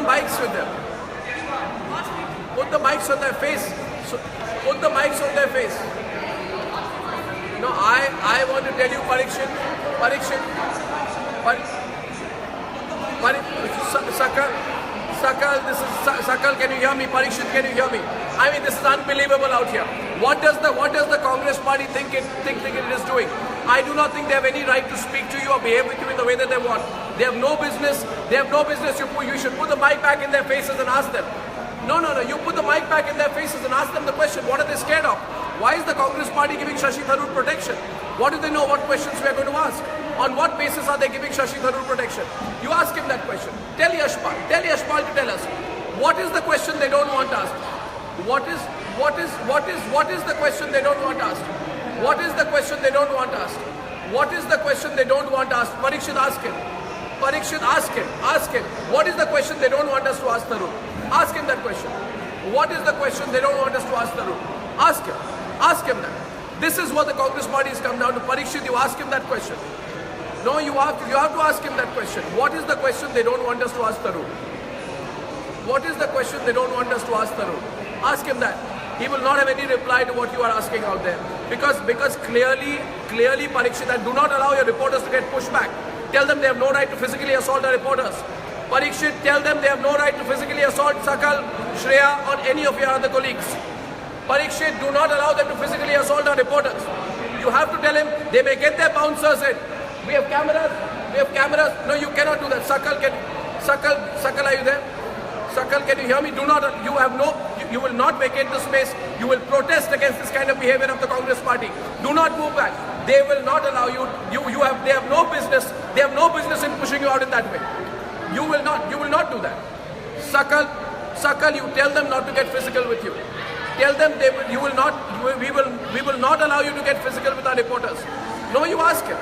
the mics with them. Put the mics on their face. Put the mics on their face. No, I want to tell you, Parikshit, Sakal, this is Sakal. Can you hear me? Parikshit, can you hear me? I mean, this is unbelievable out here. What does the Congress party think it is doing? I do not think they have any right to speak to you or behave with you in the way that they want. They have no business. You should put the mic back in their faces and ask them. No. You put the mic back in their faces and ask them the question. What are they scared of? Why is the Congress party giving Shashi Tharoor protection? What do they know what questions we are going to ask? On what basis are they giving Shashi Tharoor protection? You ask him that question. Tell Yashpal to tell us. What is the question they don't want asked? What is the question they don't want asked? What is the question they don't want asked? What is the question they don't want asked? Parikshit, ask him. Ask him. What is the question they don't want us to ask Tharoor? Ask him that question. What is the question they don't want us to ask Tharoor? Ask him that. This is what the Congress party has come down to. Parikshit, you ask him that question. No, you have to ask him that question. What is the question they don't want us to ask Tharoor? What is the question they don't want us to ask Tharoor? Ask him that. He will not have any reply to what you are asking out there. Because clearly, Parikshit, and do not allow your reporters to get pushed back. Tell them they have no right to physically assault our reporters. Parikshit, tell them they have no right to physically assault Sakal, Shreya, or any of your other colleagues. Parikshit, do not allow them to physically assault our reporters. You have to tell him they may get their bouncers in. We have cameras. No, you cannot do that. Sakal, are you there? Sakal, can you hear me? You will not vacate the space. You will protest against this kind of behavior of the Congress party. Do not move back. They will not allow you. They have no business. They have no business in pushing you out in that way. You will not do that. Sakal, you tell them not to get physical with you. Tell them we will not allow you to get physical with our reporters. No, you ask him.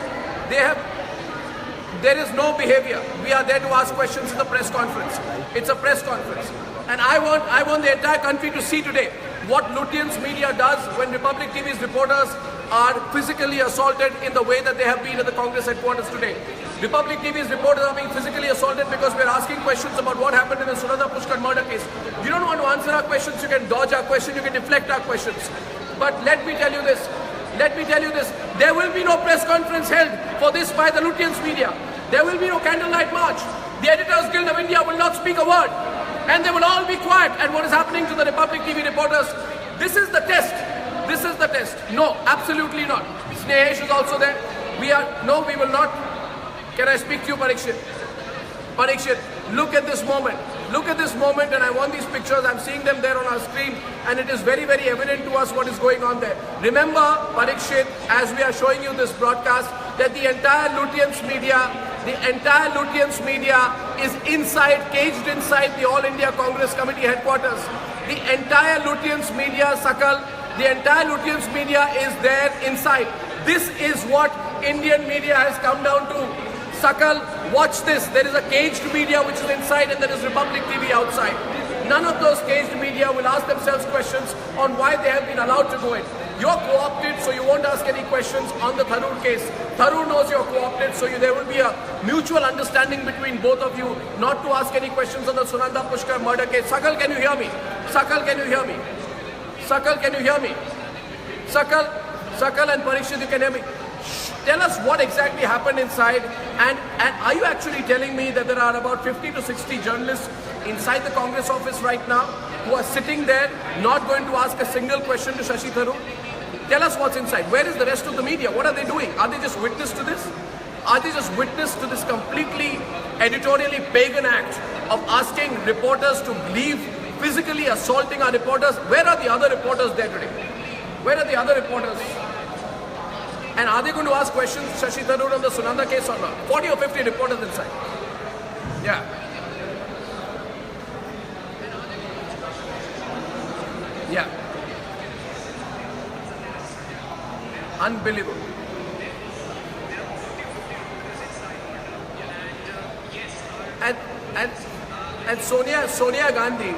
There is no behavior. We are there to ask questions in the press conference. It's a press conference. And I want the entire country to see today what Lutyens media does when Republic TV's reporters are physically assaulted in the way that they have been at the Congress headquarters today. Republic TV's reporters are being physically assaulted because we are asking questions about what happened in the Sunanda Pushkar murder case. You don't want to answer our questions, you can dodge our questions, you can deflect our questions. But let me tell you this. There will be no press conference held for this by the Lutyens media. There will be no candlelight march. The Editors Guild of India will not speak a word. And they will all be quiet at what is happening to the Republic TV reporters. This is the test. No, absolutely not. Snehesh is also there. We will not. Can I speak to you, Parikshit? Parikshit, look at this moment. And I want these pictures. I'm seeing them there on our screen. And it is very, very evident to us what is going on there. Remember, Parikshit, as we are showing you this broadcast, that the entire Lutyens media is caged inside the All India Congress Committee headquarters. The entire Lutyens media, Sakal, is there inside. This is what Indian media has come down to. Sakal, watch this. There is a caged media which is inside and there is Republic TV outside. None of those caged media will ask themselves questions on why they have been allowed to go in. You're co-opted, so you won't ask any questions on the Tharoor case. Tharoor knows you're co-opted, so there will be a mutual understanding between both of you not to ask any questions on the Sunanda Pushkar murder case. Sakal, can you hear me? Sakal and Parikshit, you can hear me. Tell us what exactly happened inside, and are you actually telling me that there are about 50 to 60 journalists inside the Congress office right now who are sitting there not going to ask a single question to Shashi Tharoor? Tell us what's inside. Where is the rest of the media? What are they doing? Are they just witness to this? Are they just witness to this completely editorially pagan act of asking reporters to leave, physically assaulting our reporters? Where are the other reporters there today? Where are the other reporters? And are they going to ask questions to Shashi Tharoor on the Sunanda case or not? 40 or 50 reporters inside. Yeah. Unbelievable. And Sonia Gandhi,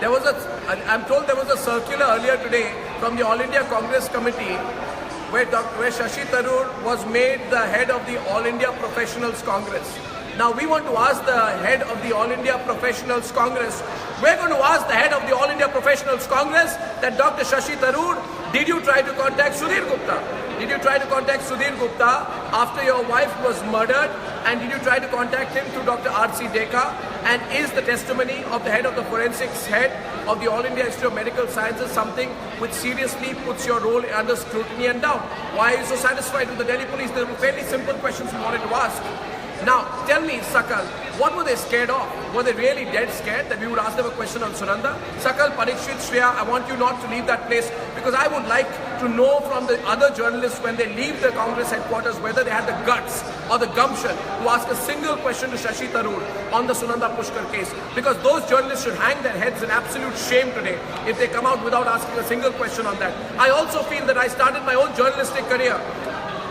I'm told there was a circular earlier today from the All India Congress Committee where Shashi Tharoor was made the head of the All India Professionals Congress. Now we want to ask the head of the All India Professionals Congress, we're going to ask the head of the All India Professionals Congress that Dr. Shashi Tharoor, did you try to contact Sudhir Gupta? Did you try to contact Sudhir Gupta after your wife was murdered? And did you try to contact him through Dr. R.C. Deka? And is the testimony of the head of the forensics head of the All India Institute of Medical Sciences something which seriously puts your role under scrutiny and doubt? Why are you so satisfied with the Delhi police? There were fairly simple questions we wanted to ask. Now, tell me, Sakal, what were they scared of? Were they really dead scared that we would ask them a question on Sunanda? Sakal, Parikshit, Shreya, I want you not to leave that place because I would like to know from the other journalists when they leave the Congress headquarters whether they had the guts or the gumption to ask a single question to Shashi Tharoor on the Sunanda Pushkar case. Because those journalists should hang their heads in absolute shame today if they come out without asking a single question on that. I also feel that I started my own journalistic career.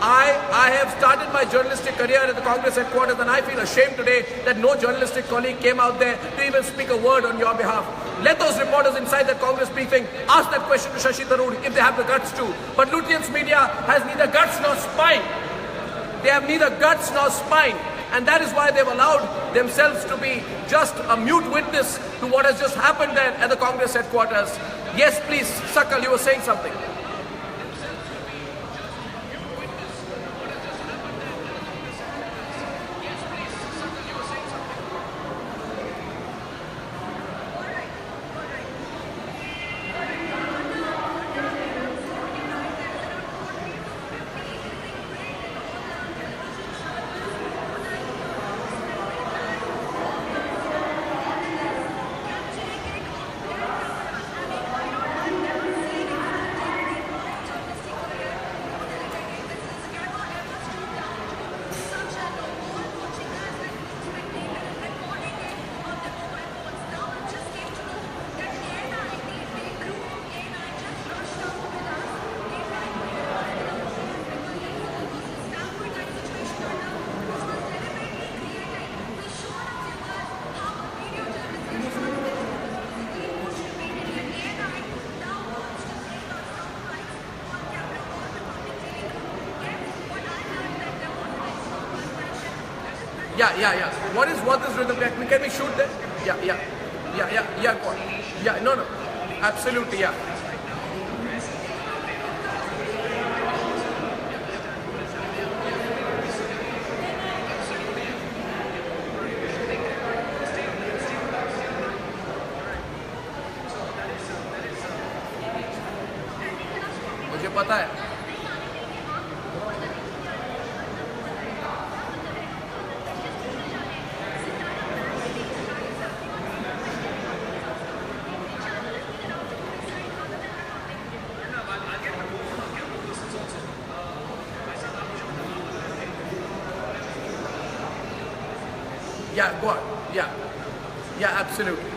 I have started my journalistic career at the Congress headquarters and I feel ashamed today that no journalistic colleague came out there to even speak a word on your behalf. Let those reporters inside the Congress briefing ask that question to Shashi Tharoor if they have the guts to. But Lutyens media has neither guts nor spine. They have neither guts nor spine. And that is why they've allowed themselves to be just a mute witness to what has just happened there at the Congress headquarters. Yes, please, Sakal, you were saying something. Yeah. What is rhythm? Can we shoot that? Yeah. Go on. Yeah, no. Absolutely, yeah. मुझे पता है. Yeah, go on. Yeah, absolutely.